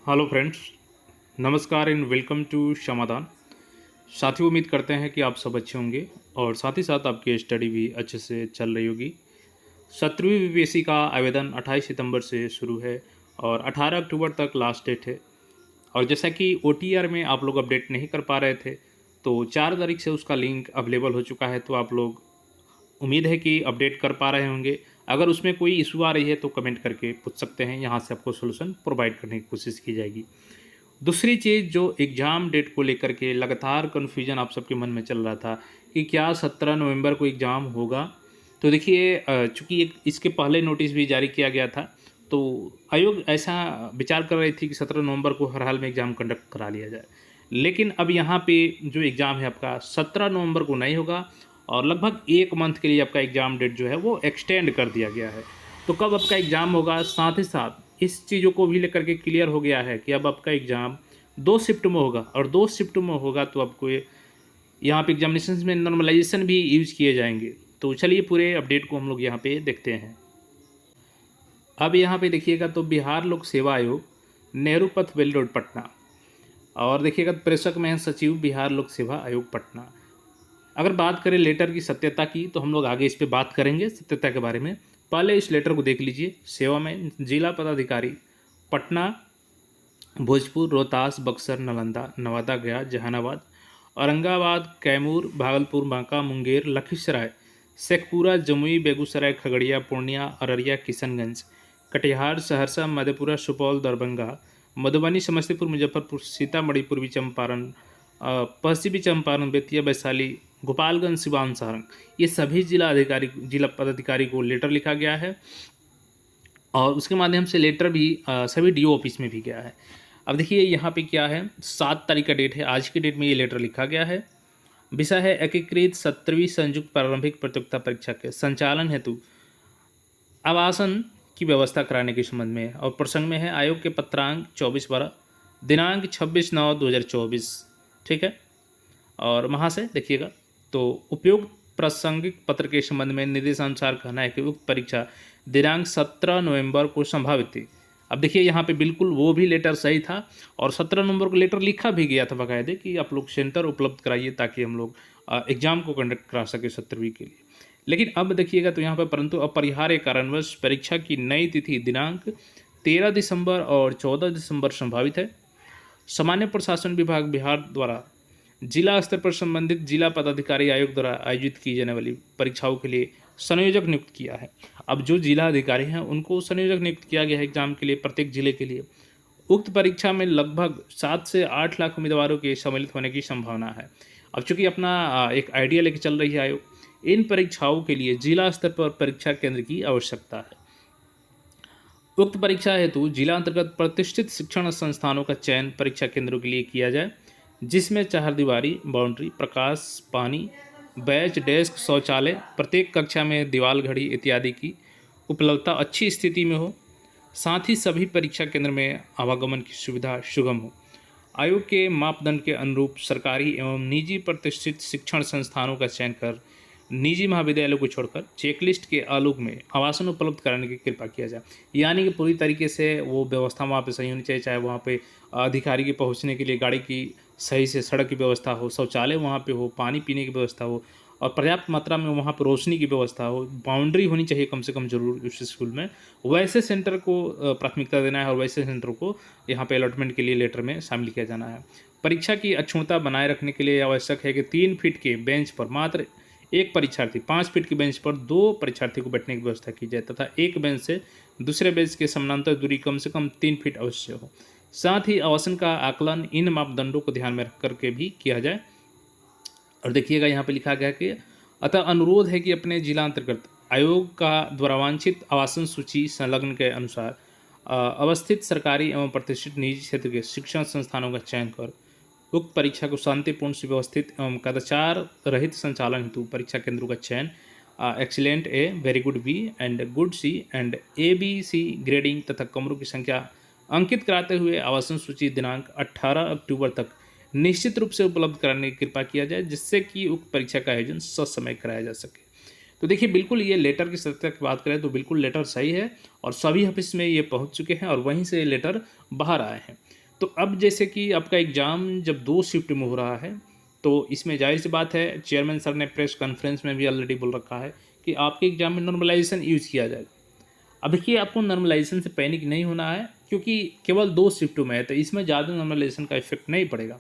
Hello friends, नमस्कार and welcome to समाधान। साथियों, उम्मीद करते हैं कि आप सब अच्छे होंगे और साथ ही साथ आपकी स्टडी भी अच्छे से चल रही होगी। 17वीं बीपीएससी का आवेदन 28 सितंबर से शुरू है और 18 अक्टूबर तक लास्ट डेट है। और जैसा कि ओटीआर में आप लोग अपडेट नहीं कर पा रहे थे, तो 4 तारीख से उसका लिंक अवेलेबल हो चुका है, तो आप लोग उम्मीद है कि अपडेट कर पा रहे होंगे। अगर उसमें कोई इशू आ रही है तो कमेंट करके पूछ सकते हैं, यहाँ से आपको सोल्यूशन प्रोवाइड करने की कोशिश की जाएगी। दूसरी चीज़, जो एग्ज़ाम डेट को लेकर के लगातार कन्फ्यूजन आप सबके मन में चल रहा था कि क्या 17 नवंबर को एग्ज़ाम होगा। तो देखिए, चूँकि एक इसके पहले नोटिस भी जारी किया गया था, तो आयोग ऐसा विचार कर रही थी कि 17 नवंबर को हर हाल में एग्ज़ाम कंडक्ट करा लिया जाए। लेकिन अब यहाँ पे जो एग्ज़ाम है आपका 17 नवंबर को नहीं होगा और लगभग 1 मंथ के लिए आपका एग्ज़ाम डेट जो है वो एक्सटेंड कर दिया गया है। तो कब आपका एग्ज़ाम होगा, साथ ही साथ इस चीज़ों को भी लेकर के क्लियर हो गया है कि अब आपका एग्ज़ाम 2 शिफ्ट में होगा और 2 शिफ्ट में होगा तो आपको यहाँ पे एग्जामिनेशंस में नॉर्मलाइजेशन भी यूज़ किए जाएंगे। तो चलिए पूरे अपडेट को हम लोग यहाँ पे देखते हैं। अब यहाँ पे देखिएगा तो बिहार लोक सेवा आयोग, नेहरू पथ बेल रोड, पटना। और देखिएगा प्रेषक में है सचिव, बिहार लोक सेवा आयोग, पटना। अगर बात करें लेटर की सत्यता की, तो हम लोग आगे इस पे बात करेंगे सत्यता के बारे में। पहले इस लेटर को देख लीजिए। सेवा में जिला पदाधिकारी पटना, भोजपुर, रोहतास, बक्सर, नालंदा, नवादा, गया, जहानाबाद, औरंगाबाद, कैमूर, भागलपुर, बांका, मुंगेर, लखीसराय, शेखपुरा, जमुई, बेगूसराय, खगड़िया, पूर्णिया, अररिया, किशनगंज, कटिहार, सहरसा, मधेपुरा, सुपौल, दरभंगा, मधुबनी, समस्तीपुर, मुजफ्फरपुर, सीतामढ़ी, पूर्वी चंपारण, पश्चिमी चंपारण, बेतिया, वैशाली, गोपालगंज, सिवान, सारंग, ये सभी जिला पदाधिकारी को लेटर लिखा गया है और उसके माध्यम से लेटर भी सभी डीओ ऑफिस में भी गया है। अब देखिए यहाँ पे क्या है, 7 तारीख का डेट है, आज की डेट में ये लेटर लिखा गया है। विषय है एकीकृत 17वीं संयुक्त प्रारंभिक प्रतियोगिता परीक्षा के संचालन हेतु आवासन की व्यवस्था कराने के संबंध में, और प्रसंग में है आयोग के पत्रांक 24/12, दिनांक 26/9/2024। ठीक है। और वहाँ से देखिएगा तो उपयुक्त प्रासंगिक पत्र के संबंध में निर्देशानुसार कहना है कि उक्त परीक्षा दिनांक 17 नवंबर को संभावित थी। अब देखिए यहाँ पे बिल्कुल वो भी लेटर सही था और 17 नवंबर को लेटर लिखा भी गया था बाकायदे कि आप लोग सेंटर उपलब्ध कराइए ताकि हम लोग एग्जाम को कंडक्ट करा सके 17वीं के लिए। लेकिन अब देखिएगा तो यहाँ पर परंतु अपरिहार्य कारणवश परीक्षा की नई तिथि दिनांक 13 दिसंबर और 14 दिसंबर संभावित है। सामान्य प्रशासन विभाग बिहार द्वारा जिला स्तर पर संबंधित जिला पदाधिकारी आयोग द्वारा आयोजित की जाने वाली परीक्षाओं के लिए संयोजक नियुक्त किया है। अब जो जिला अधिकारी हैं उनको संयोजक नियुक्त किया गया है एग्जाम के लिए, प्रत्येक जिले के लिए। उक्त परीक्षा में लगभग 7 से 8 लाख उम्मीदवारों के सम्मिलित होने की संभावना है। अब चूंकि अपना एक आइडिया लेके चल रही है आयोग, इन परीक्षाओं के लिए जिला स्तर पर परीक्षा केंद्र की आवश्यकता है। उक्त परीक्षा हेतु जिला अंतर्गत प्रतिष्ठित शिक्षण संस्थानों का चयन परीक्षा केंद्रों के लिए किया जाए, जिसमें चारदीवारी, बाउंड्री, प्रकाश, पानी, बैच, डेस्क, शौचालय, प्रत्येक कक्षा में दीवार घड़ी इत्यादि की उपलब्धता अच्छी स्थिति में हो। साथ ही सभी परीक्षा केंद्र में आवागमन की सुविधा सुगम हो। आयोग के मापदंड के अनुरूप सरकारी एवं निजी प्रतिष्ठित शिक्षण संस्थानों का चयन कर निजी महाविद्यालयों को छोड़कर चेकलिस्ट के आलोक में आवासन उपलब्ध कराने की कृपा किया जाए। यानी कि पूरी तरीके से वो व्यवस्था वहाँ पे सही होनी चाहिए, चाहे वहाँ पे अधिकारी के पहुँचने के लिए गाड़ी की सही से सड़क की व्यवस्था हो, शौचालय वहाँ पे हो, पानी पीने की व्यवस्था हो और पर्याप्त मात्रा में वहाँ पर रोशनी की व्यवस्था हो, बाउंड्री होनी चाहिए कम से कम जरूर उस स्कूल में। वैसे सेंटर को प्राथमिकता देना है और वैसे सेंटर को यहाँ पे अलॉटमेंट के लिए लेटर में शामिल किया जाना है। परीक्षा की अक्षुणता बनाए रखने के लिए आवश्यक है कि 3 फीट के बेंच पर मात्र एक परीक्षार्थी, 5 फीट की बेंच पर 2 परीक्षार्थी को बैठने की व्यवस्था की जाए तथा एक बेंच से दूसरे बेंच के समानांतर दूरी कम से कम 3 फीट अवश्य हो। साथ ही आवासन का आकलन इन मापदंडों को ध्यान में रख करके भी किया जाए। और देखिएगा यहाँ पे लिखा गया कि अतः अनुरोध है कि अपने जिला अंतर्गत आयोग का द्वारा वांछित आवासन सूची संलग्न के अनुसार अवस्थित सरकारी एवं प्रतिष्ठित निजी क्षेत्र के शिक्षण संस्थानों का चयन कर उक्त परीक्षा को शांतिपूर्ण, सुव्यवस्थित एवं कदाचार रहित संचालन हेतु परीक्षा केंद्रों का चयन excellent A, very good B and good C and A B C grading तथा कमरों की संख्या अंकित कराते हुए आवासन सूची दिनांक 18 अक्टूबर तक निश्चित रूप से उपलब्ध कराने की कृपा किया जाए, जिससे कि उक्त परीक्षा का आयोजन ससमय कराया जा सके। तो देखिए बिल्कुल ये लेटर की सत्यता की बात करें तो बिल्कुल लेटर सही है और सभी ऑफिस में ये पहुंच चुके हैं और वहीं से लेटर बाहर आए हैं। तो अब जैसे कि आपका एग्ज़ाम जब 2 शिफ्ट में हो रहा है, तो इसमें ज़ाहिर-सी बात है, चेयरमैन सर ने प्रेस कॉन्फ्रेंस में भी ऑलरेडी बोल रखा है कि आपके एग्ज़ाम में नॉर्मलाइज़ेशन यूज़ किया जाएगा। अब देखिए, आपको नॉर्मलाइज़ेशन से पैनिक नहीं होना है, क्योंकि केवल 2 शिफ्टों में है, तो इसमें ज़्यादा नॉर्मलाइज़ेशन का इफ़ेक्ट नहीं पड़ेगा।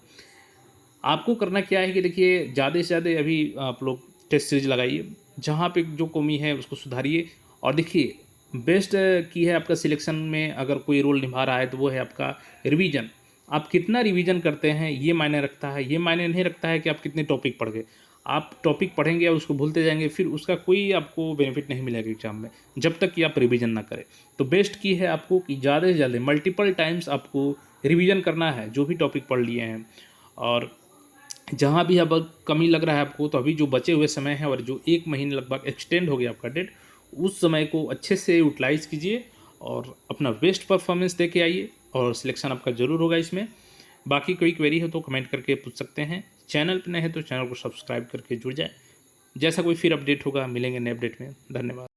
आपको करना क्या है कि देखिए, ज़्यादा से ज़्यादा अभी आप लोग टेस्ट सीरीज लगाइए, जहाँ पे जो कमी है उसको सुधारिए। और देखिए, बेस्ट की है आपका सिलेक्शन में अगर कोई रोल निभा रहा है, तो वो है आपका रिवीजन। आप कितना रिवीजन करते हैं ये मायने रखता है, ये मायने नहीं रखता है कि आप कितने टॉपिक पढ़ गए। आप टॉपिक पढ़ेंगे और उसको भूलते जाएंगे, फिर उसका कोई आपको बेनिफिट नहीं मिलेगा एग्जाम में, जब तक कि आप रिवीजन ना करें। तो बेस्ट की है आपको कि ज़्यादा से ज़्यादा मल्टीपल टाइम्स आपको रिवीजन करना है जो भी टॉपिक पढ़ लिए हैं। और जहाँ भी अब कमी लग रहा है आपको, तो अभी जो बचे हुए समय है और जो 1 महीने लगभग एक्सटेंड हो गया आपका डेट, उस समय को अच्छे से यूटिलाइज़ कीजिए और अपना बेस्ट परफॉर्मेंस दे के आइए, और सिलेक्शन आपका ज़रूर होगा इसमें। बाकी कोई क्वेरी हो तो कमेंट करके पूछ सकते हैं। चैनल पे नए हैं तो चैनल को सब्सक्राइब करके जुड़ जाएँ। जैसा कोई फिर अपडेट होगा, मिलेंगे नए अपडेट में। धन्यवाद।